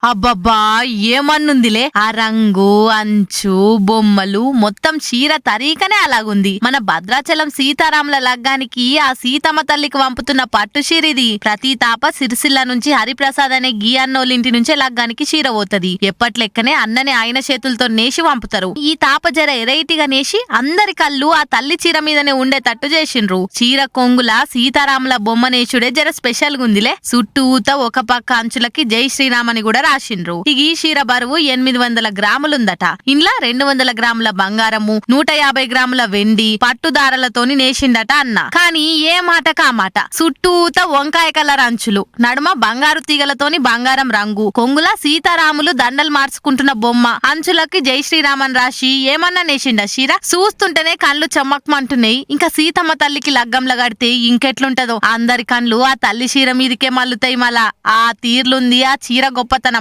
అబ్బబ్బా! ఏమన్నుందిలే. ఆ రంగు, అంచు, బొమ్మలు మొత్తం చీర తరీకనే అలాగుంది. మన భద్రాచలం సీతారాముల లగ్గానికి ఆ సీతమ్మ తల్లికి వంపుతున్న పట్టు చీరిది. ప్రతి తాప సిరిసిల్ల నుంచి హరిప్రసాద్ అనే గీ అన్నోళ్ళింటి నుంచే లగ్గానికి చీర పోతది. ఎప్పట్లెక్కనే అన్నని ఆయన చేతులతో నేసి వంపుతారు. ఈ తాప జర ఎరైటీగా నేసి అందరి కళ్ళు ఆ తల్లి చీర మీదనే ఉండేటట్టు చేసిండ్రు. చీర కొంగుల సీతారాముల బొమ్మ నేచుడే జర స్పెషల్ గుందిలే. చుట్టూత ఒక పక్క అంచులకి జై శ్రీరామ్ అని కూడా రాసిండ్రు. ఈ చీర బరువు 800 గ్రాములుందట. ఇంట్లో 200 గ్రాముల బంగారము, 150 గ్రాముల వెండి పట్టుదారలతోని నేసిండట అన్న. కానీ ఏ మాట కా మాట, చుట్టూత వంకాయ కలర్ అంచులు, నడుమ బంగారు తీగలతోని బంగారం రంగు, కొంగుల సీతారాములు దండలు మార్చుకుంటున్న బొమ్మ, అంచులకి జై శ్రీరామన్ రాసి ఏమన్నా నేసిండ చీర. చూస్తుంటేనే కళ్ళు చెమ్మక్మంటున్నాయి. ఇంకా సీతమ్మ తల్లికి లగ్గంల కడితే ఇంకెట్లుంటదో. అందరి కళ్ళు ఆ తల్లి చీర మీదకే మల్లుతాయి. మళ్ళా ఆ తీర్లుంది ఆ చీర గొప్పతనం.